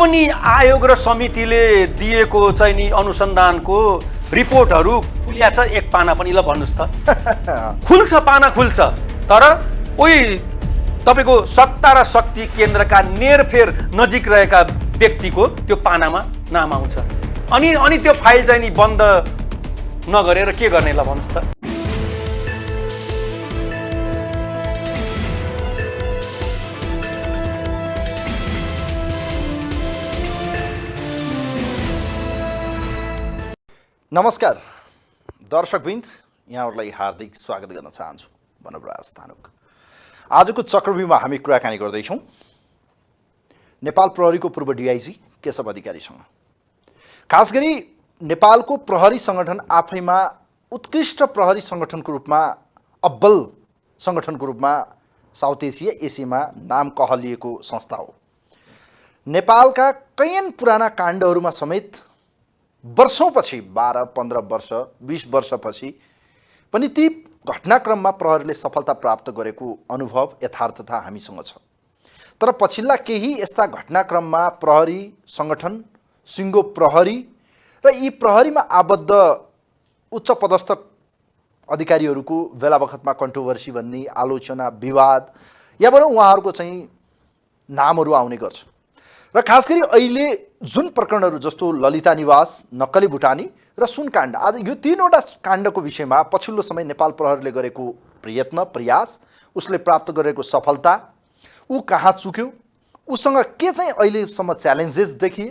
पनि आयोग र समितिले दिएको चाहिँ नि अनुसन्धानको रिपोर्टहरू खुल्या छ एक पाना पनि, ल भन्नुहोस् त। खुल्छ, पाना खुल्छ, तर उही तपाईको सत्ता र शक्ति केन्द्रका नेरफेर नजिक रहेका व्यक्तिको त्यो पानामा नाम आउँछ। अनि त्यो फाइल चाहिँ नि बन्द नगरेर के गर्ने, ल भन्नुहोस् त। नमस्कार दर्शकवृन्द, यहाँहरूलाई हार्दिक स्वागत गर्न चाहन्छु। मनोज धानुक। आजको चक्रव्यूहमा हामी कुराकानी गर्दैछौँ नेपाल प्रहरीको पूर्व डिआइजी केशव अधिकारीसँग। खास गरी नेपालको प्रहरी सङ्गठन आफैमा उत्कृष्ट प्रहरी सङ्गठनको रूपमा, अब्बल सङ्गठनको रूपमा साउथ एसिया एसियामा नाम कहलिएको संस्था हो। नेपालका कैयन पुराना काण्डहरूमा समेत वर्षौँपछि 12-15 वर्ष 20 वर्षपछि पनि ती घटनाक्रममा प्रहरीले सफलता प्राप्त गरेको अनुभव यथार्थता हामीसँग छ। तर पछिल्ला केही यस्ता घटनाक्रममा प्रहरी सङ्गठन, सिङ्गो प्रहरी र यी प्रहरीमा आबद्ध उच्च पदस्थ अधिकारीहरूको बेला बखतमा कन्ट्रोभर्सी भन्ने, आलोचना, विवाद याबाट उहाँहरूको चाहिँ नामहरू आउने गर्छ। र खास गरी अहिले जुन प्रकरणहरू जस्तो ललिता निवास, नक्कली भुटानी र सुनकाण्ड, आज यो तीनवटा काण्डको विषयमा पछिल्लो समय नेपाल प्रहरीले गरेको प्रयत्न, प्रयास, उसले प्राप्त गरेको सफलता, ऊ कहाँ चुक्यो, उसँग के चाहिँ अहिलेसम्म च्यालेन्जेस देखिए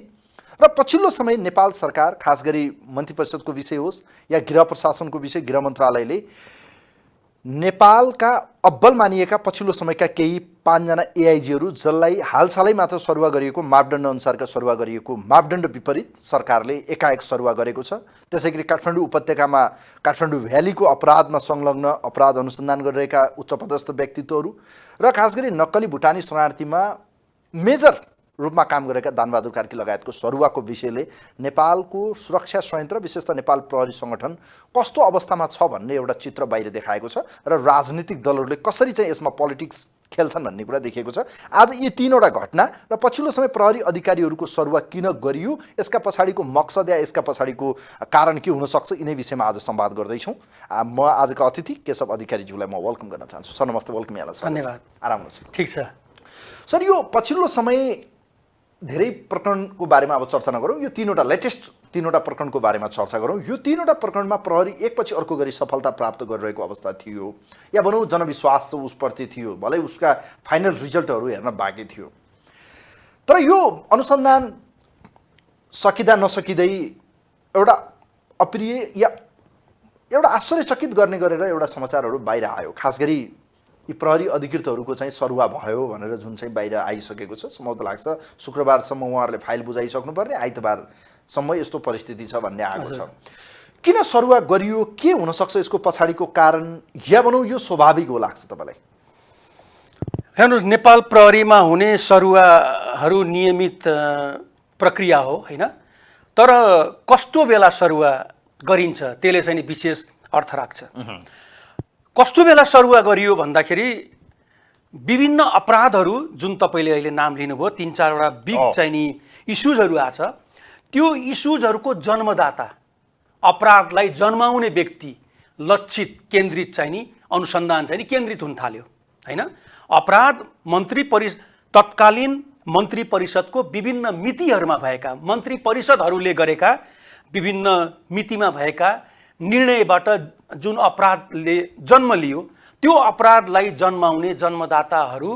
र पछिल्लो समय नेपाल सरकार, खास गरी मन्त्री परिषदको विषय होस् या गृह प्रशासनको विषय, गृह मन्त्रालयले नेपालका अब्बल मानिएका पछिल्लो समयका केही 5 जना एआइजीहरू जसलाई हालसालै मात्र सरुवा गरिएको, मापदण्ड अनुसारका सरुवा गरिएको, मापदण्ड विपरीत सरकारले एकाएक सरुवा गरेको छ। त्यसैगरी काठमाडौँ उपत्यकामा काठमाडौँ भ्यालीको अपराधमा संलग्न, अपराध अनुसन्धान गरिरहेका उच्चपदस्थ व्यक्तित्वहरू र खास गरी नक्कली भुटानी शरणार्थीमा मेजर रूपमा काम गरेका दानबहादुर कार्की लगायतको सरुवाको विषयले नेपालको सुरक्षा संयन्त्र, विशेषतः नेपाल प्रहरी सङ्गठन कस्तो अवस्थामा छ भन्ने एउटा चित्र बाहिर देखाएको छ र राजनीतिक दलहरूले कसरी चाहिँ यसमा पोलिटिक्स खेल्छन् भन्ने कुरा देखिएको छ। आज यी तीनवटा घटना र पछिल्लो समय प्रहरी अधिकारीहरूको सरुवा किन गरियो, यसका पछाडिको मकसद या यसका पछाडिको कारण के हुनसक्छ, यिनै विषयमा आज संवाद गर्दैछौँ। म आजका अतिथि केशव अधिकारीज्यूलाई म वेलकम गर्न चाहन्छु। सर नमस्ते, वेलकम यहाँलाई। धन्यवाद। आराम हुनुहुन्छ? ठिक छ सर। यो पछिल्लो समय धेरै प्रकरणको बारेमा अब चर्चा नगरौँ, यो लेटेस्ट तीनवटा प्रकरणको बारेमा चर्चा गरौँ। यो तीनवटा प्रकरणमा प्रहरी एकपछि अर्को गरी सफलता प्राप्त गरिरहेको अवस्था थियो, या भनौँ जनविश्वास चाहिँ उसप्रति थियो, भलै उसका फाइनल रिजल्टहरू हेर्न बाँकी थियो। तर यो अनुसन्धान सकिँदा नसकिँदै एउटा अप्रिय या एउटा आश्चर्यचकित गर्ने गरेर एउटा समाचारहरू बाहिर आयो। खास गरी यी प्रहरी अधिकृतहरूको चाहिँ सरुवा भयो भनेर जुन चाहिँ बाहिर आइसकेको छ, मलाई त लाग्छ शुक्रबारसम्म उहाँहरूले फाइल बुझाइसक्नुपर्ने, आइतबारसम्म यस्तो परिस्थिति छ भन्ने आएको छ। किन सरुवा गरियो, के हुनसक्छ यसको पछाडिको कारण, या भनौँ यो स्वाभाविक हो लाग्छ तपाईँलाई? हेर्नुहोस्, नेपाल प्रहरीमा हुने सरुवाहरू नियमित प्रक्रिया हो होइन, तर कस्तो बेला सरुवा गरिन्छ त्यसले चाहिँ विशेष अर्थ राख्छ। कस्तो बेला सरुवा गरियो भन्दाखेरि विभिन्न अपराधहरू जुन तपाईँले अहिले नाम लिनुभयो, 3-4वटा बिग चाहिँ नि इस्युजहरू आछ, त्यो इस्युजहरूको जन्मदाता, अपराधलाई जन्माउने व्यक्ति लक्षित केन्द्रित चाहिँ नि अनुसन्धान चाहिँ नि केन्द्रित हुन थाल्यो होइन। अपराध तत्कालीन मन्त्री परिषदको विभिन्न मितिहरूमा भएका, मन्त्री परिषदहरूले गरेका विभिन्न मितिमा भएका निर्णयबाट जुन अपराधले जन्म लियो, त्यो अपराधलाई जन्माउने जन्मदाताहरू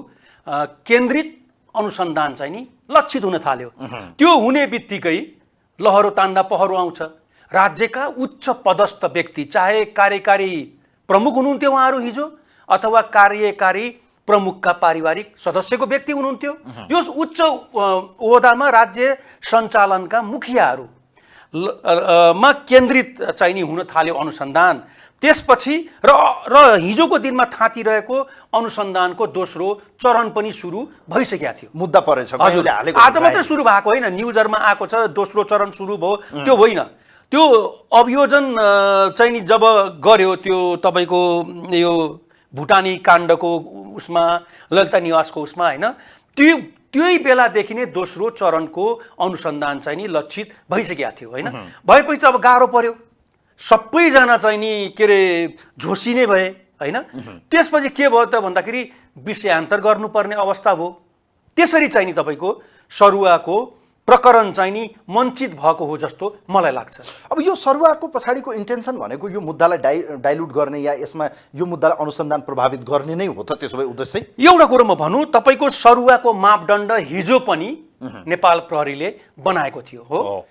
केन्द्रित अनुसन्धान चाहिँ नि लक्षित हुन थाल्यो। त्यो हुने बित्तिकै लहरो तान्दा पहरो आउँछ। राज्यका उच्च पदस्थ व्यक्ति, चाहे कार्यकारी प्रमुख हुनुहुन्थ्यो उहाँहरू हिजो, अथवा कार्यकारी प्रमुखका पारिवारिक सदस्यको व्यक्ति हुनुहुन्थ्यो, यो उच्च ओहदामा राज्य सञ्चालनका मुखियाहरू मा केन्द्रित चाहिँ नि हुन थाल्यो अनुसन्धान। त्यसपछि र हिजोको दिनमा थाँतिरहेको अनुसन्धानको दोस्रो चरण पनि सुरु भइसकेको थियो। मुद्दा परेछ, आज मात्रै सुरु भएको होइन, न्युजहरूमा आएको छ दोस्रो चरण सुरु भयो, त्यो होइन। त्यो अभियोजन चाहिँ नि जब गर्यो, त्यो तपाईँको यो भुटानी काण्डको उसमा, ललिता निवासको उसमा होइन, त्यही बेलादेखि नै दोस्रो चरणको अनुसन्धान चाहिँ नि लक्षित भइसकेको थियो होइन। भएपछि त अब गाह्रो पर्यो, सबैजना चाहिँ नि के अरे झोसिने भए होइन। त्यसपछि के भयो त भन्दाखेरि विषयान्तर गर्नुपर्ने अवस्था भयो। त्यसरी चाहिँ नि तपाईँको सरुवाको प्रकरण चाहिँ नि वञ्चित भएको हो जस्तो मलाई लाग्छ। अब यो सरुवाको पछाडिको इन्टेन्सन भनेको यो मुद्दालाई डाइल्युट गर्ने या यसमा यो मुद्दालाई अनुसन्धान प्रभावित गर्ने नै हो त त्यसो भए उद्देश्य? एउटा कुरो म भनौँ, तपाईँको सरुवाको मापदण्ड हिजो पनि नेपाल प्रहरीले बनाएको थियो हो,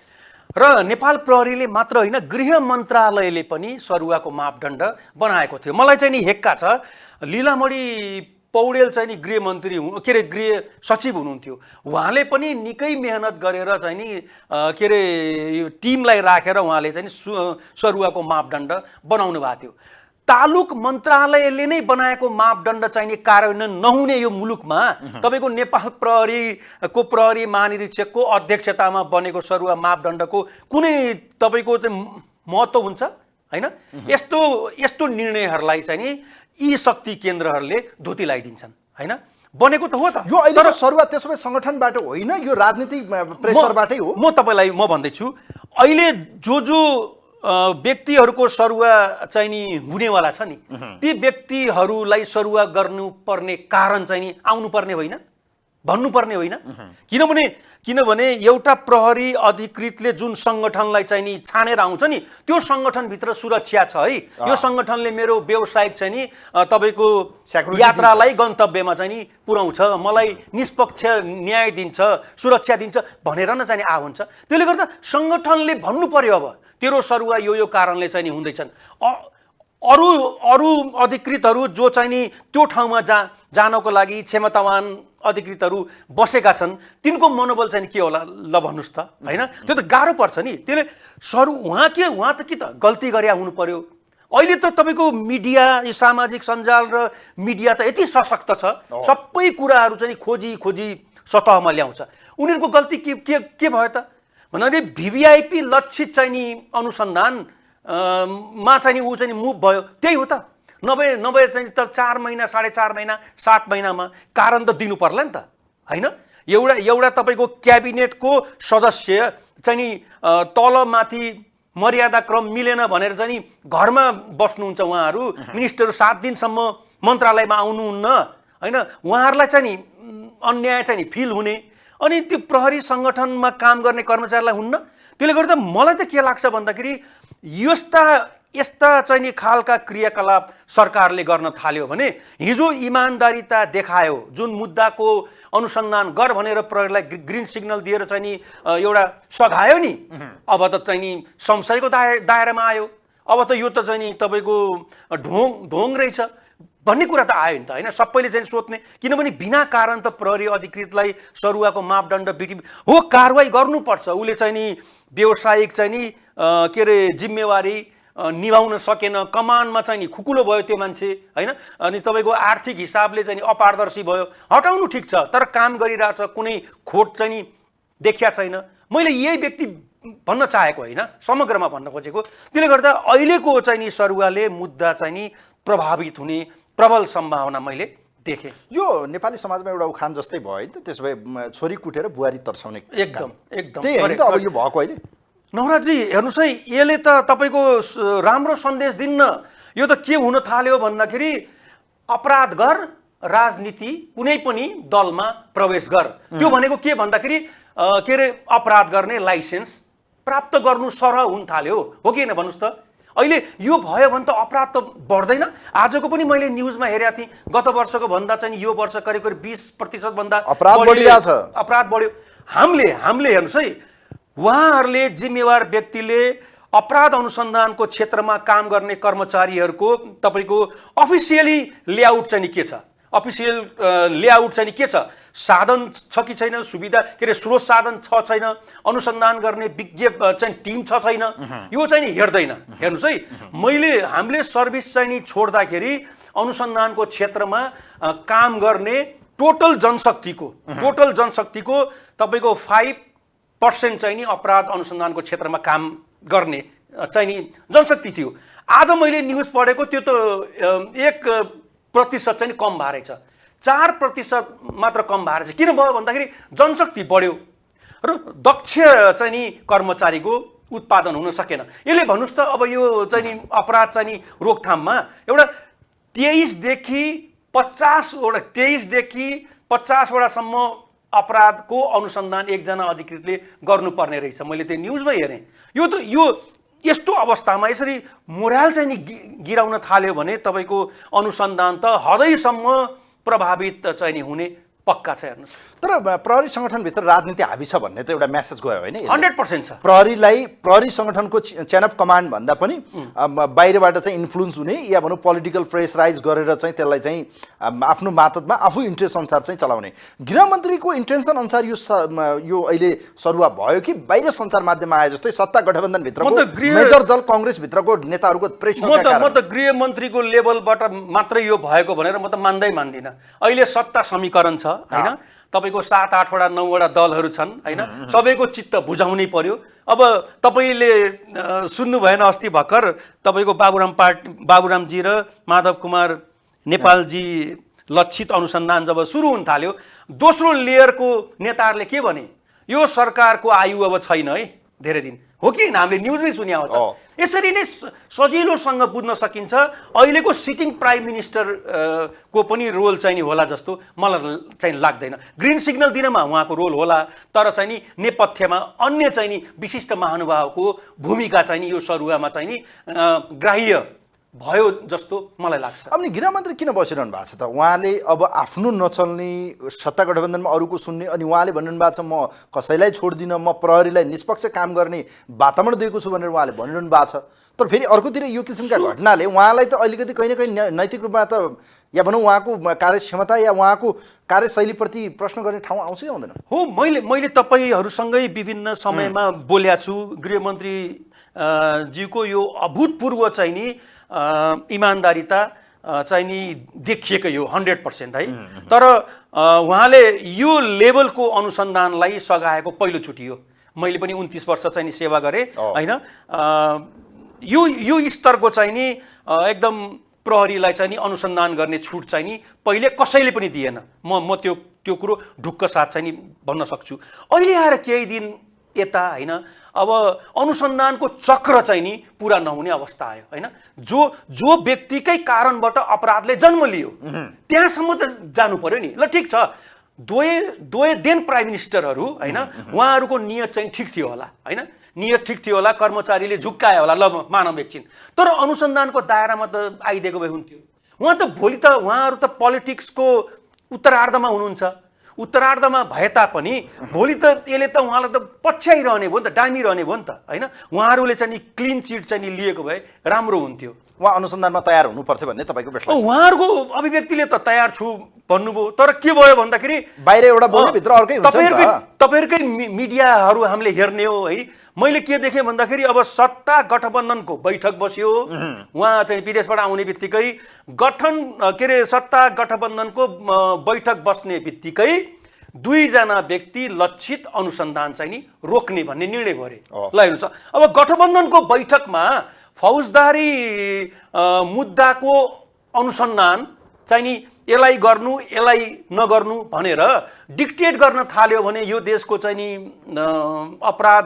र नेपाल प्रहरीले मात्र होइन गृह मन्त्रालयले पनि सरुवाको मापदण्ड बनाएको थियो। मलाई चाहिँ नि हेक्का छ, लीलामणि पौडेल चाहिँ नि गृहमन्त्री के अरे गृह सचिव हुनुहुन्थ्यो, उहाँले पनि निकै मेहनत गरेर चाहिँ नि के अरे टिमलाई राखेर उहाँले चाहिँ नि सरुवाको मापदण्ड बनाउनु भएको थियो। तालुक मन्त्रालयले नै बनाएको मापदण्ड चाहिँ नि कार्यान्वयन नहुने यो मुलुकमा तपाईँको नेपाल प्रहरीको प्रहरी महानिरीक्षकको अध्यक्षतामा बनेको सरुवा मापदण्डको कुनै तपाईँको चाहिँ महत्त्व हुन्छ होइन। यस्तो यस्तो निर्णयहरूलाई चाहिँ नि यी शक्ति केन्द्रहरूले धुती लगाइदिन्छन् होइन। बनेको त हो त यो अहिलेको सरुवा त्यसो भए सङ्गठनबाट होइन, यो राजनीतिक प्रेसरबाटै हो। म तपाईँलाई म भन्दैछु, अहिले जो व्यक्तिहरूको सरुवा चाहिँ नि हुनेवाला छ नि, ती व्यक्तिहरूलाई सरुवा गर्नुपर्ने कारण चाहिँ नि आउनुपर्ने होइन, भन्नुपर्ने होइन। किनभने एउटा प्रहरी अधिकृतले जुन सङ्गठनलाई चाहिँ नि छानेर आउँछ नि, त्यो सङ्गठनभित्र सुरक्षा छ है। यो सङ्गठनले मेरो व्यावसायिक चाहिँ नि तपाईँको यात्रालाई गन्तव्यमा चाहिँ नि पुर्याउँछ, मलाई निष्पक्ष न्याय दिन्छ, सुरक्षा दिन्छ भनेर न चाहिँ नि हुन्छ। त्यसले गर्दा सङ्गठनले भन्नु पर्यो अब तेरो सरुवा यो कारणले चाहिँ नि हुँदैछन्। अरू अधिकृतहरू जो चाहिँ नि त्यो ठाउँमा जानको लागि क्षमतावान अधिकृतहरू बसेका छन्, तिनको मनोबल चाहिँ के होला ल भन्नुहोस् त होइन। त्यो त गाह्रो पर्छ नि। त्यसले उहाँ त के त गल्ती गरे हुनु पर्यो। अहिले त तपाईँको मिडिया, यो सामाजिक सञ्जाल र मिडिया त यति सशक्त छ, सबै कुराहरू चाहिँ खोजी सतहमा ल्याउँछ। उनीहरूको गल्ती के भयो त भन्दाखेरि भिभिआइपी लक्षित चाहिँ नि अनुसन्धान मा चाहिँ नि ऊ चाहिँ मुभ भयो, त्यही हो त। नभए चाहिँ त 4 महिना 4.5 महिना 7 महिनामा कारण त दिनु पर्ला नि त होइन। एउटा तपाईँको क्याबिनेटको सदस्य चाहिँ नि तलमाथि मर्यादा क्रम मिलेन भनेर चाहिँ नि घरमा बस्नुहुन्छ उहाँहरू, मिनिस्टर 7 दिनसम्म मन्त्रालयमा आउनुहुन्न होइन। उहाँहरूलाई चाहिँ नि अन्याय चाहिँ नि फिल हुने, अनि त्यो प्रहरी सङ्गठनमा काम गर्ने कर्मचारीलाई हुन्न। त्यसले गर्दा मलाई त के लाग्छ भन्दाखेरि यस्ता चाहिँ नि खालका क्रियाकलाप सरकारले गर्न थाल्यो भने, हिजो इमान्दारिता देखायो, जुन मुद्दाको अनुसन्धान गर भनेर प्रहरीलाई ग्रिन सिग्नल दिएर चाहिँ नि एउटा सघायो नि, अब त चाहिँ नि संशयको दायरामा आयो। अब त यो त चाहिँ नि तपाईँको ढोङ रहेछ भन्ने कुरा त आयो नि त होइन। सबैले चाहिँ सोध्ने, किनभने बिना कारण त प्रहरी अधिकृतलाई सरुवाको मापदण्ड हो कारवाही गर्नुपर्छ। उसले चाहिँ नि व्यावसायिक चाहिँ नि के अरे जिम्मेवारी निभाउन सकेन, कमानमा चाहिँ नि खुकुलो भयो त्यो मान्छे होइन। अनि तपाईँको आर्थिक हिसाबले चाहिँ नि अपारदर्शी भयो, हटाउनु ठिक छ, तर काम गरिरहेछ, कुनै खोट चाहिँ नि देखिया छैन। मैले यही व्यक्ति भन्न चाहेको होइन, समग्रमा भन्न खोजेको। त्यसले गर्दा अहिलेको चाहिँ नि सरुवाले मुद्दा चाहिँ नि प्रभावित हुने प्रबल सम्भावना मैले देखेँ। यो नेपाली समाजमा एउटा उखान जस्तै भयो नि त, त्यसो भए छोरी कुटेर बुहारी तर्साउने एकदम त्यही होइन त अब यो भएको अहिले। नवराजी हेर्नुहोस् है, यसले त तपाईँको राम्रो सन्देश दिन्न। यो त के हुन थाल्यो भन्दाखेरि अपराध गर, राजनीति कुनै पनि दलमा प्रवेश गर। त्यो भनेको के भन्दाखेरि के अरे अपराध गर्ने लाइसेन्स प्राप्त गर्नु सरह हुन थाल्यो, हो कि होइन भन्नुहोस् त। अहिले यो भयो भने त अपराध त बढ्दैन। आजको पनि मैले न्युजमा हेरेको थिएँ, गत वर्षको भन्दा चाहिँ यो वर्ष करिब 20% भन्दा अपराध बढिरहेछ, अपराध बढ्यो। हामीले हेर्नुहोस् है, उहाँहरूले जिम्मेवार व्यक्तिले अपराध अनुसन्धानको क्षेत्रमा काम गर्ने कर्मचारीहरूको तपाईँको अफिसियली लेआउट चाहिँ के छ, अफिसियल लेआउट चाहिँ के छ, साधन छ कि छैन, सुविधा के अरे स्रोत साधन छ छैन, अनुसन्धान गर्ने विज्ञ चाहिँ टिम छ छैन, यो चाहिँ नि हेर्दैन। हेर्नुहोस् है, हामीले सर्भिस चाहिँ नि छोड्दाखेरि अनुसन्धानको क्षेत्रमा काम गर्ने टोटल जनशक्तिको तपाईँको 5% चाहिँ नि अपराध अनुसन्धानको क्षेत्रमा काम गर्ने चाहिँ नि जनशक्ति थियो। आज मैले न्युज पढेको त्यो त 1% चाहिँ कम भएर छ। 4% मात्र कम भएर चाहिँ किन भयो भन्दाखेरि जनशक्ति बढ्यो र दक्ष चाहिँ नि कर्मचारीको उत्पादन हुन सकेन। यसले भन्नुहोस् त अब यो चाहिँ नि अपराध चाहिँ नि रोकथाममा एउटा 23 देखि 50 वटासम्म अपराधको अनुसन्धान एकजना अधिकृतले गर्नुपर्ने रहेछ। मैले त्यो न्युजमा हेरेँ। यो यस्तो अवस्थामा यसरी मोराल चाहिँ नि गिराउन थाल्यो भने तपाईँको अनुसन्धान त हदैसम्म प्रभावित चाहिँ नि हुने पक्का छ। हेर्नुहोस्, तर प्रहरी सङ्गठनभित्र राजनीति हाबी छ भन्ने त एउटा मेसेज गयो होइन? 100% छ। प्रहरी सङ्गठनको चेन अफ कमान्ड भन्दा पनि बाहिरबाट चाहिँ इन्फ्लुएन्स हुने या भनौँ पोलिटिकल प्रेसराइज गरेर चाहिँ त्यसलाई चाहिँ आफ्नो मातहतमा आफू इन्ट्रेस्ट अनुसार चाहिँ चलाउने गृहमन्त्रीको इन्टेन्सन अनुसार यो अहिले सरुवा भयो कि बाहिर सञ्चार माध्यममा आए जस्तै सत्ता गठबन्धनभित्रको मेजर दल कङ्ग्रेसभित्रको नेताहरूको प्रेसरका कारण? म त गृहमन्त्रीको लेभलबाट मात्रै यो भएको भनेर म त मान्दिनँ। अहिले सत्ता समीकरण छ हैन, तपाईको 7-8 वटा 9 वटा दलहरू छन् हैन, सबैको चित्त बुझाउनै पर्यो। अब तपाईले सुन्नु भएन अस्ति भर्खर तपाईको बाबुरामजी र माधव कुमार नेपालजी लक्षित अनुसन्धान जब सुरु हुन थाल्यो, दोस्रो लेयरको नेताहरूले के भने, यो सरकारको आयु अब छैन है धेरै दिन, हो कि हामीले न्युजमै सुन्या हो त। यसरी नै सजिलोसँग बुझ्न सकिन्छ अहिलेको सिटिङ प्राइम मिनिस्टर को पनि रोल चाहिँ नि होला जस्तो मलाई चाहिँ लाग्दैन। ग्रिन सिग्नल दिनमा उहाँको रोल होला, तर चाहिँ नि नेपथ्यमा अन्य चाहिँ नि विशिष्ट महानुभावको भूमिका चाहिँ नि यो सरुवामा चाहिँ नि ग्राह्य भयो जस्तो मलाई लाग्छ। अब नि गृहमन्त्री किन बसिरहनु भएको छ त? उहाँले अब आफ्नो नचल्ने सत्ता गठबन्धनमा अरूको सुन्ने, अनि उहाँले भन्नु भएको छ म कसैलाई छोड्दिनँ, म प्रहरीलाई निष्पक्ष काम गर्ने वातावरण दिएको छु भनेर उहाँले भनिरहनु भएको छ। तर फेरि अर्कोतिर यो किसिमका घटनाले उहाँलाई त अलिकति कहीँ न कहीँ नैतिक रूपमा त या भनौँ उहाँको कार्यक्षमता या उहाँको कार्यशैलीप्रति प्रश्न गर्ने ठाउँ आउँछ कि आउँदैन? हो, मैले तपाईँहरूसँगै विभिन्न समयमा बोलेको छु। गृहमन्त्री जीको यो अभूतपूर्व चाहिँ नि इमान्दारिता चाहिँ नि देखिएको यो 100% है। तर उहाँले यो लेभलको अनुसन्धानलाई सघाएको पहिलोचोटि हो। मैले पनि 29 वर्ष चाहिँ नि सेवा गरेँ होइन। यो स्तरको चाहिँ नि एकदम प्रहरीलाई चाहिँ नि अनुसन्धान गर्ने छुट चाहिँ नि पहिले कसैले पनि दिएन। म त्यो कुरो ढुक्क साथ चाहिँ नि भन्न सक्छु। अहिले आएर केही दिन यता होइन, अब अनुसन्धानको चक्र चाहिँ नि पुरा नहुने अवस्था आयो होइन। जो व्यक्तिकै कारणबाट अपराधले जन्म लियो त्यहाँसम्म त जानु पर्यो नि। ल ठिक छ, दुवै देन प्राइम मिनिस्टरहरू होइन, उहाँहरूको नियत चाहिँ ठिक थियो होला होइन, नियत ठिक थियो होला, कर्मचारीले झुक्कायो होला, ल मानव एकछिन। तर अनुसन्धानको दायरामा त आइदिएको भए हुन्थ्यो। उहाँ त भोलि त उहाँहरू त पोलिटिक्सको उत्तरार्धमा हुनुहुन्छ। उत्तरार्धमा भए तापनि भोलि त यसले त उहाँलाई त पछ्याइरहने भयो नि त, डामिरहने भयो नि त होइन। उहाँहरूले चाहिँ नि क्लिन चिट चाहिँ नि लिएको भए राम्रो हुन्थ्यो। उहाँ अनुसन्धानमा तयार हुनु पर्थ्यो भन्ने तपाईँको विश्वास? उहाँहरूको अभिव्यक्तिले त तयार छु भन्नुभयो, तर के भयो भन्दाखेरि बाहिर एउटा बोल्ने भित्र अर्कै हुन्छ नि त। तपाईँहरूकै मिडियाहरू हामीले हेर्ने हो है। मैले के देखेँ भन्दाखेरि अब सत्ता गठबन्धनको बैठक बस्यो, उहाँ चाहिँ विदेशबाट आउने बित्तिकै सत्ता गठबन्धनको बैठक बस्ने बित्तिकै 2 जना व्यक्ति लक्षित अनुसन्धान चाहिँ नि रोक्ने भन्ने निर्णय गरे। ल हेर्नुहोस्, अब गठबन्धनको बैठकमा फौजदारी मुद्दाको अनुसन्धान चाहिँ नि यसलाई गर्नु यसलाई नगर्नु भनेर डिक्टेट गर्न थाल्यो भने यो देशको चाहिँ नि अपराध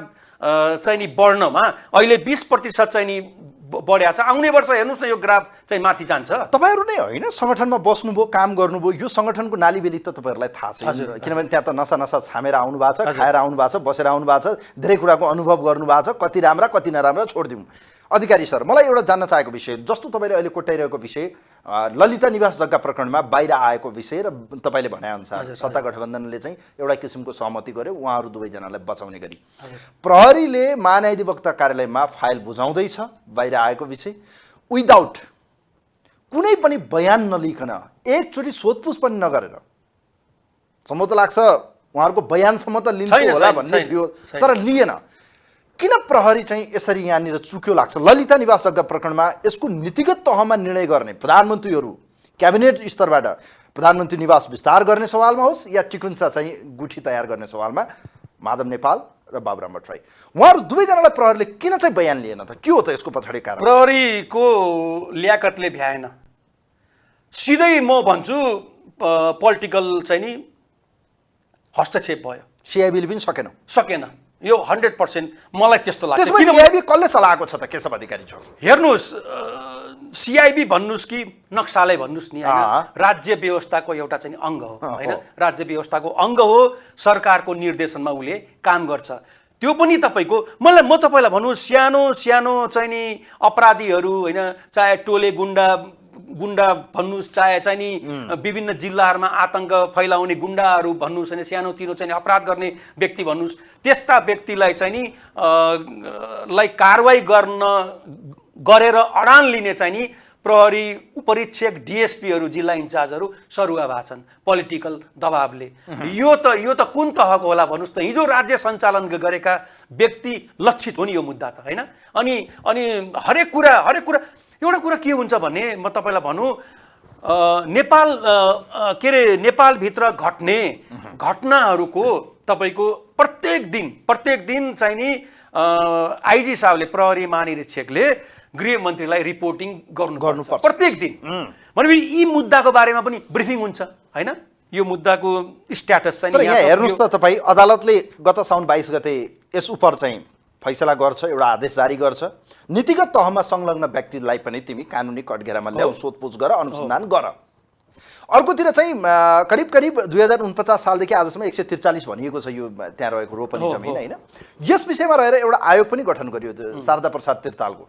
चाहिँ नि बढ्नमा अहिले 20% चाहिँ नि बढ्या छ। आउने वर्ष हेर्नुहोस् न यो ग्राफ चाहिँ माथि जान्छ। तपाईँहरू नै होइन सङ्गठनमा बस्नुभयो, काम गर्नुभयो, यो सङ्गठनको नालीबेली त तपाईँहरूलाई थाहा छ, किनभने त्यहाँ त नसा छामेर आउनु भएको छ, खाएर आउनु भएको छ, बसेर आउनु भएको छ, धेरै कुराको अनुभव गर्नु भएको छ, कति राम्रा कति नराम्रा छोडिदिउँ। अधिकारी सर, मलाई एउटा जान्न चाहेको विषय, जस्तो तपाईँले अहिले कोट्याइरहेको विषय ललिता निवास जग्गा प्रकरणमा बाहिर आएको विषय र तपाईँले भनेअनुसार सत्ता गठबन्धनले चाहिँ एउटा किसिमको सहमति गर्यो उहाँहरू दुवैजनालाई बचाउने गरी, प्रहरीले महान्यायाधिवक्ता कार्यालयमा फाइल बुझाउँदैछ बाहिर आएको विषय विदाउट कुनै पनि बयान नलिकन, एकचोटि सोधपुछ पनि नगरेर। सम्भव त लाग्छ उहाँहरूको बयानसम्म त लिन्थ्यो होला भन्ने थियो, तर लिएन। किन प्रहरी चाहिँ यसरी यहाँनिर चुक्यो लाग्छ? ललिता निवास जग्गा प्रकरणमा यसको नीतिगत तहमा निर्णय गर्ने प्रधानमन्त्रीहरू क्याबिनेट स्तरबाट प्रधानमन्त्री निवास विस्तार गर्ने सवालमा होस् या चिकुन्सा चाहिँ गुठी तयार गर्ने सवालमा माधव नेपाल र बाबुराम भट्टराई, उहाँहरू दुवैजनालाई प्रहरीले किन चाहिँ बयान लिएन त? के हो त यसको पछाडि कारण? प्रहरीको ल्याकतले भ्याएन। सिधै म भन्छु पोलिटिकल चाहिँ नि हस्तक्षेप भयो। सिआइबीले पनि सकेन। यो 100% मलाई त्यस्तो लाग्छ। त्यसमा सिआइबी कसले चलाएको छ त केशव अधिकारी छ? हेर्नुहोस्, सिआइबी भन्नुहोस् कि नक्सालाई भन्नुहोस् नि, होइन, राज्य व्यवस्थाको एउटा चाहिँ अङ्ग हो, होइन, राज्य व्यवस्थाको अङ्ग हो। सरकारको निर्देशनमा उसले काम गर्छ। त्यो पनि तपाईँको म तपाईँलाई भनौँ, सानो सानो चाहिँ नि अपराधीहरू, होइन, चाहे टोले गुन्डा भन्नुहोस्, चाहे चाहिँ नि विभिन्न जिल्लाहरूमा आतङ्क फैलाउने गुन्डाहरू भन्नुहोस्, होइन, सानो तिनो चाहिँ अपराध गर्ने व्यक्ति भन्नुहोस्, त्यस्ता व्यक्तिलाई चाहिँ नि कारवाही गरेर अडान लिने चाहिँ नि प्रहरी उपरीक्षक डिएसपीहरू, जिल्ला इन्चार्जहरू सरुवा भएको छन् पोलिटिकल दबावले। यो त कुन तहको होला भन्नुहोस् त? हिजो राज्य सञ्चालन गरेका व्यक्ति लक्षित हो नि यो मुद्दा त, होइन? अनि हरेक कुरा एउटा कुरा के हुन्छ भने म तपाईँलाई भनौँ, नेपालभित्र घट्ने घटनाहरूको तपाईँको प्रत्येक दिन चाहिँ नि आइजी साहबले, प्रहरी महानिरीक्षकले गृहमन्त्रीलाई रिपोर्टिङ गर्नुपर्छ प्रत्येक दिन। भनेपछि यी मुद्दाको बारेमा पनि ब्रिफिङ हुन्छ, होइन? यो मुद्दाको स्ट्याटस चाहिँ तर यहाँ हेर्नुहोस् त तपाईँ, अदालतले गत साउन 22 गते यस उप चाहिँ फैसला गर्छ, एउटा आदेश जारी गर्छ, नीतिगत तहमा संलग्न व्यक्तिलाई पनि तिमी कानुनी कटघेरामा ल्याऊ, सोधपुछ गर, अनुसन्धान गर। अर्कोतिर चाहिँ करिब 2049 सालदेखि आजसम्म 143 भनिएको छ यो त्यहाँ रहेको रोपनी जमिन, होइन? यस विषयमा रहेर एउटा आयोग पनि गठन गरियो, शारदा प्रसाद तिर्तालको।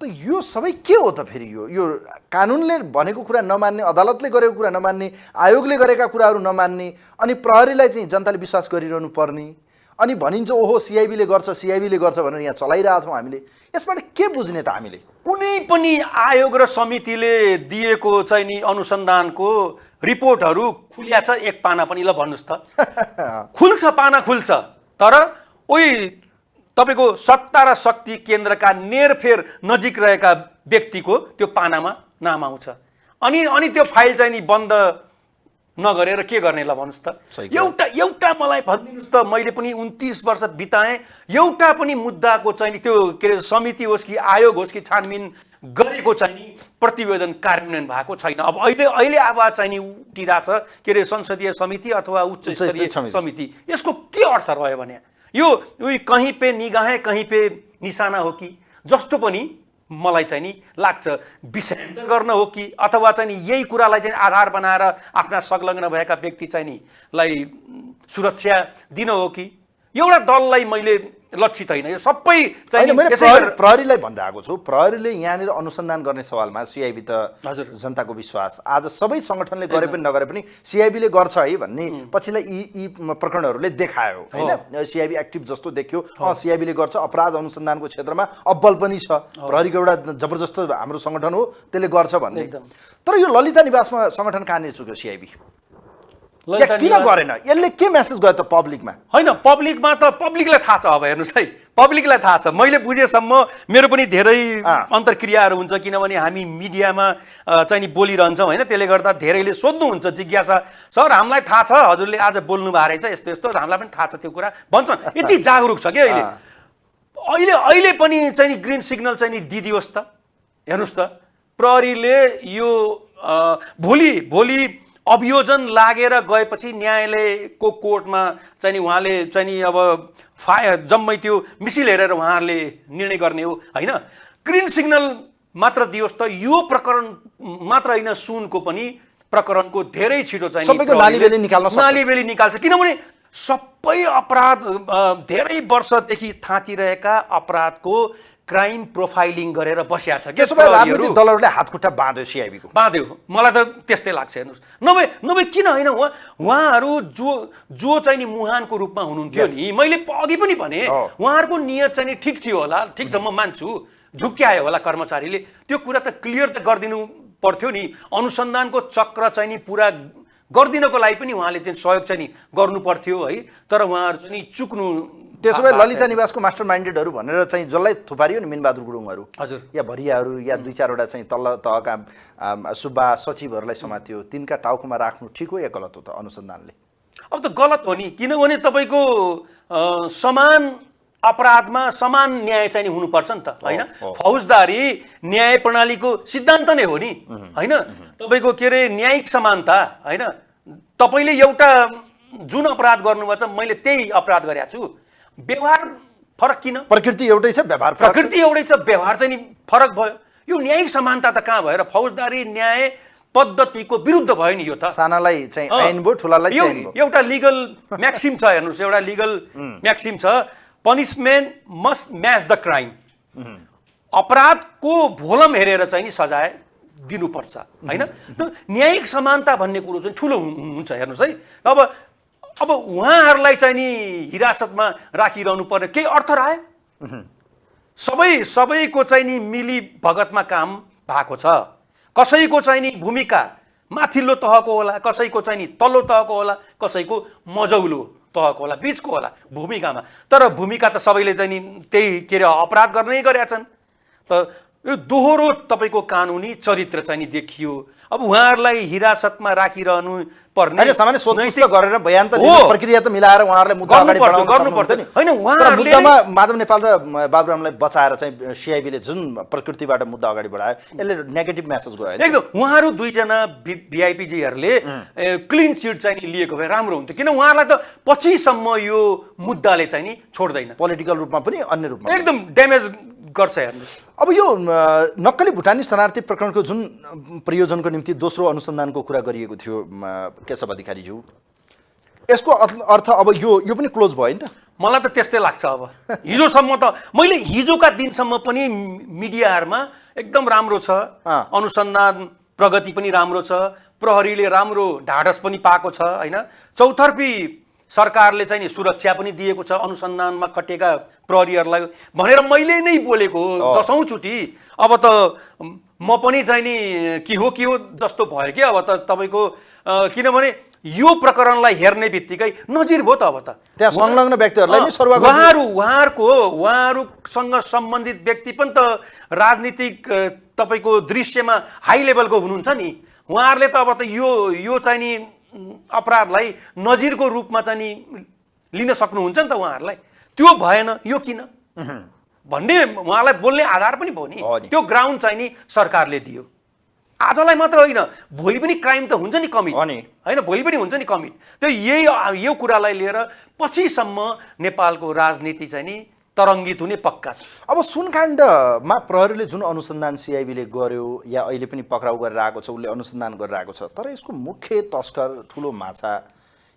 त यो सबै के हो त फेरि? यो कानुनले भनेको कुरा नमान्ने, अदालतले गरेको कुरा नमान्ने, आयोगले गरेका कुराहरू नमान्ने, अनि प्रहरीलाई चाहिँ जनताले विश्वास गरिरहनु पर्ने, अनि भनिन्छ ओहो सिआइबीले गर्छ भनेर यहाँ चलाइरहेको छौँ हामीले। यसबाट के बुझ्ने त हामीले? कुनै पनि आयोग र समितिले दिएको चाहिँ नि अनुसन्धानको रिपोर्टहरू खुल्या छ एक पाना पनि? ल भन्नुहोस् त। पाना खुल्छ, तर उही तपाईँको सत्ता र शक्ति केन्द्रका नेरफेर नजिक रहेका व्यक्तिको त्यो पानामा नाम आउँछ। अनि त्यो फाइल चाहिँ नि बन्द नगरेर के गर्ने ल भन्नुहोस् त? एउटा मलाई भनिदिनुहोस् त, मैले पनि 29 वर्ष बिताएँ, एउटा पनि मुद्दाको चाहिँ नि त्यो के अरे समिति होस् कि आयोग होस् कि छानबिन गरेको चाहिँ नि प्रतिवेदन कार्यान्वयन भएको छैन। अब अहिले आवाज चाहिँ नि उठिरहेछ के अरे संसदीय समिति अथवा उच्च स्तरीय समिति। यसको के अर्थ रह्यो भने यो कहीँ पे निगाहे कहीँ पे निशाना हो कि जस्तो पनि मलाई चाहिँ नि लाग्छ। विषयान्तर गर्न हो कि अथवा चाहिँ नि यही कुरालाई चाहिँ आधार बनाएर आफ्ना संलग्न भएका व्यक्ति चाहिँ नि लाई सुरक्षा दिन हो कि एउटा दललाई मैले लक्षित होइन। यो सबै चाहिँ प्रहरीलाई भनिरहेको छु। प्रहरीले यहाँनिर अनुसन्धान गर्ने सवालमा सिआइबी त हजुर जनताको विश्वास आज सबै सङ्गठनले गरे पनि नगरे पनि सिआइबीले गर्छ है भन्ने पछिल्लै यी प्रकरणहरूले देखायो, होइन? सिआइबी एक्टिभ जस्तो देखियो। सिआइबीले गर्छ, अपराध अनुसन्धानको क्षेत्रमा अब्बल पनि छ, प्रहरीको एउटा जबरजस्त हाम्रो सङ्गठन हो, त्यसले गर्छ भन्ने। तर यो ललिता निवासमा सङ्गठन कहाँनिर चुक्यो सिआइबी? किन गरेन? यसले के मेसेज गयो त पब्लिकमा? होइन, पब्लिकमा त पब्लिकलाई थाहा छ। अब हेर्नुहोस् है, पब्लिकलाई थाहा छ। मैले बुझेसम्म मेरो पनि धेरै अन्तर्क्रियाहरू हुन्छ, किनभने हामी मिडियामा चाहिँ नि बोलिरहन्छौँ, होइन? त्यसले गर्दा धेरैले सोध्नुहुन्छ, जिज्ञासा, सर हामीलाई थाहा छ हजुरले आज बोल्नु भएको रहेछ यस्तो यस्तो, हामीलाई पनि थाहा छ त्यो कुरा भन्छन्। यति जागरुक छ क्या अहिले पनि चाहिँ नि ग्रिन सिग्नल चाहिँ नि दिदियोस् त। हेर्नुहोस् त, प्रहरीले यो भोलि अभियोजन लागेर गएपछि न्यायालयको कोर्टमा चाहिँ नि उहाँले चाहिँ नि अब जम्मै त्यो मिसिल हेरेर उहाँहरूले निर्णय गर्ने हो, होइन? ग्रिन सिग्नल मात्र दियोस् त। यो प्रकरण मात्र होइन, सुनको पनि प्रकरणको धेरै छिटो चाहिँ नालीबेली निकाल्छ। किनभने सबै अपराध धेरै वर्षदेखि थाँतिरहेका अपराधको क्राइम प्रोफाइलिङ गरेर बसिया छ। राजनीतिक दलहरूले हातखुट्टा बाँध्यो सिआइबीको। बाँध्यो, मलाई त त्यस्तै लाग्छ। हेर्नुहोस्, नभए किन होइन, उहाँहरू जो चाहिँ नि मुहानको रूपमा हुनुहुन्थ्यो नि, मैले अघि पनि भने उहाँहरूको नियत चाहिँ नि ठिक थियो होला, ठिक छ, म मान्छु, झुक्क्यायो होला कर्मचारीले, त्यो कुरा त क्लियर त गरिदिनु पर्थ्यो नि। अनुसन्धानको चक्र चाहिँ नि पुरा गरिदिनको लागि पनि उहाँले चाहिँ सहयोग चाहिँ नि गर्नु पर्थ्यो, है? तर उहाँहरू चाहिँ नि चुक्नु। त्यसो भए ललिता निवासको मास्टर माइन्डेडहरू भनेर चाहिँ जसलाई थुपारियो नि, मिनबहादुर गुरुङहरू हजुर या भरियाहरू या 2-4वटा चाहिँ तल्लो तहका सुब्बा सचिवहरूलाई समात्यो, तिनका टाउकोमा राख्नु ठिक हो या गलत हो त अनुसन्धानले? अब त गलत हो नि, किनभने तपाईँको समान अपराधमा समान न्याय चाहिँ नि हुनुपर्छ नि त होइन फौजदारी न्याय प्रणालीको सिद्धान्त नै हो नि होइन तपाईँको के अरे न्यायिक समानता होइन तपाईँले एउटा जुन अपराध गर्नुभएको छ मैले त्यही अपराध गरेको छु व्यवहार फरक किन प्रकृति एउटै छ व्यवहार फरक छ। प्रकृति एउटै छ व्यवहार चाहिँ नि फरक भयो यो न्यायिक समानता त कहाँ भएर फौजदारी न्याय पद्धतिको विरुद्ध भयो नि यो त सानालाई चाहिँ ऐन भयो ठुलालाई चाहिँ ऐन भयो। एउटा लिगल म्याक्सिम छ हेर्नुहोस् एउटा लिगल म्याक्सिम छ punishment must match the crime अपराधको भोलम हेरेर चाहिँ नि सजाय दिनुपर्छ होइन न्यायिक समानता भन्ने कुरो चाहिँ ठुलो हुन्छ हेर्नुहोस् है अब उहाँहरूलाई चाहिँ नि हिरासतमा राखिरहनु पर्ने केही अर्थ रह्यो सबैको चाहिँ नि मिली भगतमा काम भएको छ कसैको चाहिँ नि भूमिका माथिल्लो तहको होला कसैको चाहिँ नि तल्लो तहको होला कसैको मझौलो तहको होला बिचको होला भूमिकामा तर भूमिका त सबैले चाहिँ नि त्यही के अरे अपराध गर्नै गरेका छन् त यो दोहोरो तपाईँको कानुनी चरित्र चाहिँ नि देखियो अब उहाँहरूलाई हिरासतमा राखिरहनु पर्ने हैन सामान्य सोधपुछ गरेर बयान त लिनु प्रक्रिया त मिलाएर उहाँहरूले मुद्दा अगाडि बढाउन सक्नुहुन्छ नि हैन उहाँहरूले मुद्दामा माधव नेपाल र बाबुरामलाई बचाएर चाहिँ सीआईबीले जुन प्रकृतिबाट मुद्दा अगाडि बढायो यसले नेगेटिभ मेसेज गयो एकदम उहाँहरू दुईजना भिआइपीजीहरूले क्लिन चिट चाहिँ लिएको भए राम्रो हुन्थ्यो किन उहाँहरूलाई त पछिसम्म यो मुद्दाले चाहिँ नि छोड्दैन पोलिटिकल रूपमा पनि अन्य रूपमा एकदम ड्यामेज गर्छ हेर्नुहोस् अब यो नक्कली भुटानी शरणार्थी प्रकरणको जुन प्रयोजनको निम्ति दोस्रो अनुसन्धानको कुरा गरिएको थियो केशव अधिकारीज्यू यसको अर्थ अब यो पनि क्लोज भयो नि त मलाई त त्यस्तै लाग्छ अब हिजोसम्म त मैले हिजोका दिनसम्म पनि मिडियाहरूमा एकदम राम्रो छ अनुसन्धान प्रगति पनि राम्रो छ प्रहरीले राम्रो ढाडस पनि पाएको छ होइन चौतर्फी सरकारले चाहिँ नि सुरक्षा पनि दिएको छ अनुसन्धानमा खटेका प्रहरीहरूलाई भनेर मैले नै बोलेको दशौं चोटि अब त म पनि चाहिँ नि के हो जस्तो भयो कि अब त तपाईको किनभने यो प्रकरणलाई हेर्ने बित्तिकै नजिर भयो त अब त त्यहाँ संलग्न व्यक्तिहरूलाई नै सरुवा उहाँहरूसँग सम्बन्धित व्यक्ति पनि त राजनीतिक तपाईको दृश्यमा हाई लेभलको हुनुहुन्छ नि उहाँहरूले त अब त यो चाहिँ नि अपराधलाई नजिरको रूपमा चाहिँ नि लिन सक्नुहुन्छ नि त उहाँहरूलाई त्यो भएन यो किन भन्ने उहाँलाई बोल्ने आधार पनि भयो नि त्यो ग्राउन्ड चाहिँ नि सरकारले दियो आजलाई मात्र होइन भोलि पनि क्राइम त हुन्छ नि कमिट होइन भोलि पनि हुन्छ नि कमिट त्यो यो कुरालाई लिएर पछिसम्म नेपालको राजनीति चाहिँ नि तरङ्गित हुने पक्का छ अब सुनकाण्डमा प्रहरीले जुन अनुसन्धान सीआईबीले गर्यो या अहिले पनि पक्राउ गरेर आएको छ उसले अनुसन्धान गरेर आएको छ तर यसको मुख्य तस्कर ठुलो माछा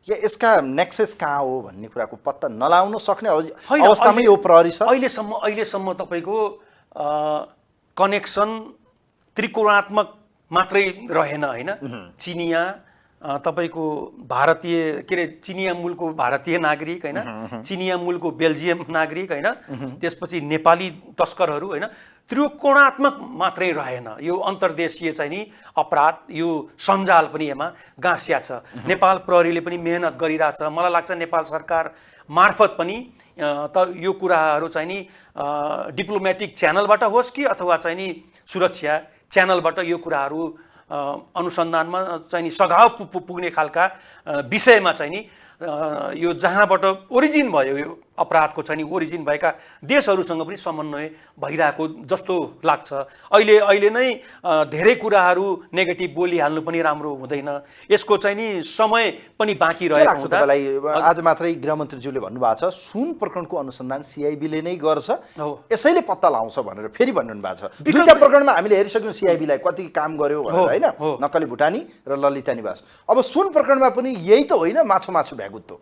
या यसका नेक्सस कहाँ हो भन्ने कुराको पत्ता नलाउन सक्ने अवस्थामै यो प्रहरी छ अहिलेसम्म तपाईको कनेक्सन त्रिकोणात्मक मात्रै रहेन होइन चिनिया तपाईको भारतीय के अरे चिनिया मूलको भारतीय नागरिक होइन चिनिया मूलको बेल्जियम नागरिक होइन त्यसपछि नेपाली तस्करहरू होइन त्रिकोणात्मक मात्रै रहेन यो अन्तर्देशीय चाहिँ नि अपराध यो सञ्जाल पनि यसमा गाँसिया छ नेपाल प्रहरीले पनि मेहनत गरिरहेछ मलाई लाग्छ नेपाल सरकार मार्फत पनि त यो कुराहरू चाहिँ नि डिप्लोमेटिक च्यानलबाट होस् कि अथवा चाहिँ नि सुरक्षा च्यानलबाट यो कुराहरू अनुसन्धानमा चाहिँ नि सघाव पुग्ने खालका विषयमा चाहिँ नि यो जहाँबाट ओरिजिन भयो यो अपराधको चाहिँ नि ओरिजिन भएका देशहरूसँग पनि समन्वय भइरहेको जस्तो लाग्छ अहिले नै धेरै कुराहरू नेगेटिभ बोलिहाल्नु पनि राम्रो हुँदैन यसको चाहिँ नि समय पनि बाँकी रहेको छ तपाईलाई आज मात्रै गृहमन्त्रीज्यूले भन्नुभएको छ सुन प्रकरणको अनुसन्धान सीआईबीले नै गर्छ यसैले पत्ता लाउँछ भनेर फेरि भन्नु भएको छ दुईटा प्रकरणमा हामीले हेरिसक्यौं सीआईबीलाई कति काम गर्यो भनेर हैन नक्कली भुटानी र ललिता निवास अब सुन प्रकरणमा पनि यही त होइन माछो भ्यागुत्तो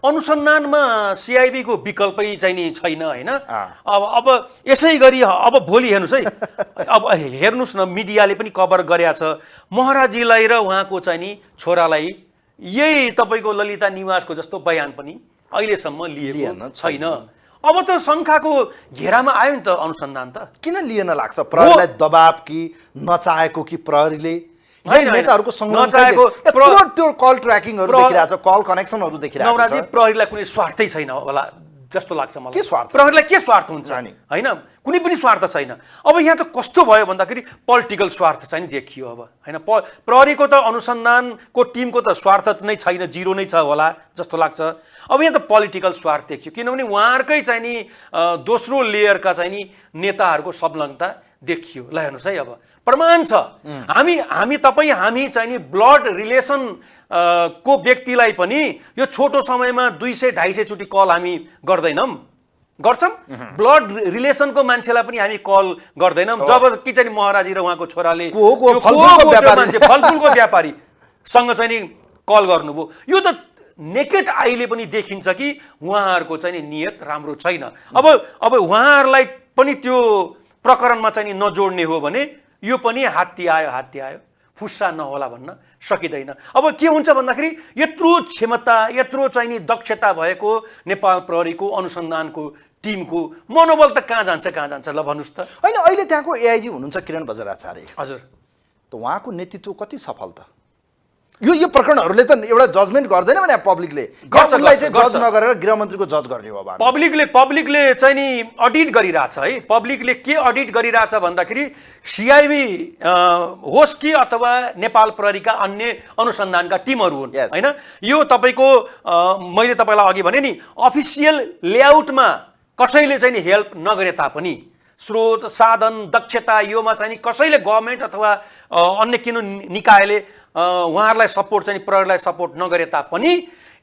अनुसन्धानमा सीआईबी को विकल्पै चाहिँ नि छैन हैन अब यसै गरी अब भोलि हेर्नुस् है अब हेर्नुस् न मिडियाले पनि कभर गरेको छ महाराजीलाई र उहाँको चाहिँ नि छोरालाई यही तपाईको ललिता निवासको जस्तो बयान पनि अहिलेसम्म लिएको छैन अब त शंखाको घेरामा आयो नि त अनुसन्धान त किन लिएन लाग्छ प्रहरीलाई दबाब कि नचाहेको कि प्रहरीले नेताहरूको त्यो कल ट्र्याकिङहरु देखिरहेछ कल कनेक्सनहरु देखिरहेछ नवराजी प्रहरीलाई कुनै स्वार्थै छैन होला जस्तो लाग्छ मलाई। के स्वार्थ? प्रहरीलाई के स्वार्थ हुन्छ छैन। हैन, कुनै पनि स्वार्थ छैन। अब यहाँ त कस्तो भयो भन्दाखेरि पोलिटिकल स्वार्थ चाहिँ नि देखियो अब हैन। प्रहरीको त अनुसन्धानको टिमको त स्वार्थ नै छैन, जिरो नै छ होला जस्तो लाग्छ। अब यहाँ त पोलिटिकल स्वार्थ देखियो, किनभने उहाँहरूकै चाहिँ नि दोस्रो लेयरका चाहिँ नि नेताहरूको संलग्नता देखियो। ल हेर्नुहोस् है, अब प्रमाण छ। हामी तपाईँ हामी चाहिँ नि ब्लड रिलेसन को व्यक्तिलाई पनि यो छोटो समयमा 200-250 चोटि कल हामी गर्दैनौँ, गर्छौँ। ब्लड रिलेसनको मान्छेलाई पनि हामी कल गर्दैनौँ। जब कि चाहिँ महाराजी र उहाँको छोराले फलफुलको व्यापारीसँग चाहिँ नि कल गर्नुभयो, यो त नेकेड आईले पनि देखिन्छ कि उहाँहरूको चाहिँ नि नियत राम्रो छैन। अब उहाँहरूलाई पनि त्यो प्रकरणमा चाहिँ नि नजोड्ने हो भने यो पनि हात्ती आयो फुस्सा नहोला भन्न सकिँदैन। अब के हुन्छ भन्दाखेरि यत्रो क्षमता, यत्रो चाहिँ नि दक्षता भएको नेपाल प्रहरीको अनुसन्धानको टिमको मनोबल त कहाँ जान्छ ल भन्नुहोस् त। होइन, अहिले त्यहाँको एआइजी हुनुहुन्छ किरण बज्राचार्य, हजुर, त उहाँको नेतृत्व कति सफल त? यो प्रकरणहरूले त एउटा जजमेन्ट गर्दैन भने पब्लिकले उनलाई चाहिँ जज नगरेर गृहमन्त्रीको जज गर्ने हो। अब पब्लिकले चाहिँ नि अडिट गरिरहेछ है। पब्लिकले के अडिट गरिरहेछ भन्दाखेरि सिआइबी होस् कि अथवा नेपाल प्रहरीका अन्य अनुसन्धानका टिमहरू हुन् हैन। यो तपाईँको मैले तपाईँलाई अघि भने नि अफिसियल लेआउटमा कसैले चाहिँ नि हेल्प नगरे तापनि, स्रोत साधन दक्षता योमा चाहिँ नि कसैले गभर्मेन्ट अथवा अन्य किन निकायले उहाँहरूलाई सपोर्ट चाहिँ प्रहरीलाई सपोर्ट नगरे तापनि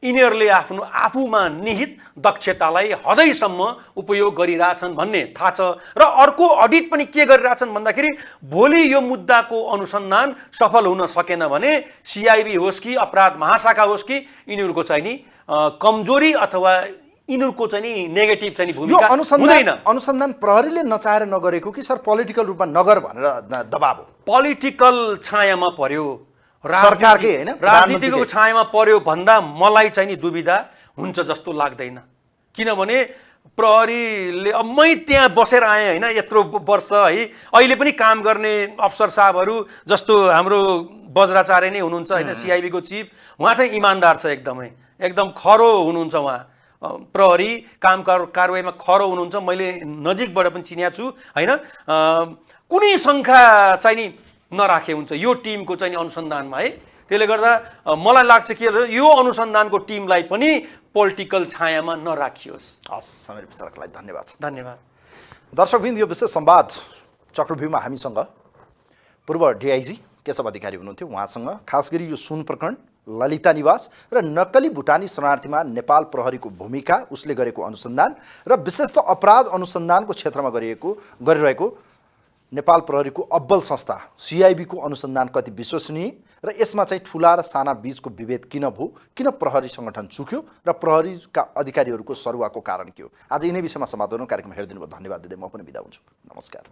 यिनीहरूले आफूमा निहित दक्षतालाई हदैसम्म उपयोग गरिरहेछन् भन्ने थाहा छ। र अर्को अडिट पनि के गरिरहेछन् भन्दाखेरि भोलि यो मुद्दाको अनुसन्धान सफल हुन सकेन भने सिआइबी होस् कि अपराध महाशाखा होस् कि यिनीहरूको चाहिँ नि कमजोरी अथवा यिनीहरूको चाहिँ नि नेगेटिभ चाहिँ नि भूमिका हुँदैन। अनुसन्धान प्रहरीले नचाहेर नगरेको कि सर पोलिटिकल रूपमा नगर भनेर दबाब हो? पोलिटिकल छायामा पर्यो, सरकारकै हैन, राजनीतिको छायामा पर्यो भन्दा मलाई चाहिँ नि दुविधा हुन्छ जस्तो लाग्दैन। किनभने प्रहरीले अब मै त्यहाँ बसेर आएँ हैन यत्रो वर्ष है, अहिले पनि काम गर्ने अफसर साहबहरू जस्तो हाम्रो बज्राचार्य नै हुनुहुन्छ हैन, सिआइबीको चिफ, उहाँ चाहिँ इमान्दार छ, एकदम खरो हुनुहुन्छ। उहाँ प्रहरी काम कारवाहीमा खरो हुनुहुन्छ, मैले नजिकबाट पनि चिनेको छु हैन। कुनै शङ्का चाहिँ नि नराखे हुन्छ यो टिमको चाहिँ अनुसन्धानमा है। त्यसले गर्दा मलाई लाग्छ कि यो अनुसन्धानको टिमलाई पनि पोलिटिकल छायामा नराखियोस्। हस्, समय विस्तारको लागि धन्यवाद। धन्यवाद। दर्शकवृन्द, यो विशेष संवाद चक्रव्यूहमा हामीसँग पूर्व डिआइजी केशव अधिकारी हुनुहुन्थ्यो। उहाँसँग खास गरी यो सुन प्रकरण, ललिता निवास र नक्कली भुटानी शरणार्थीमा नेपाल प्रहरीको भूमिका, उसले गरेको अनुसन्धान र विशेषतः अपराध अनुसन्धानको क्षेत्रमा गरिरहेको नेपाल प्रहरीको अब्बल संस्था सिआइबीको अनुसन्धान कति विश्वसनीय र यसमा चाहिँ ठुला र साना बीचको विभेद किन भयो, किन प्रहरी सङ्गठन चुक्यो र प्रहरीका अधिकारीहरूको सरुवाको कारण के हो, आज यिनै विषयमा संवाद गर्नु कार्यक्रम हेरिदिनु भयो। धन्यवाद दिँदै म पनि बिदा हुन्छु। नमस्कार।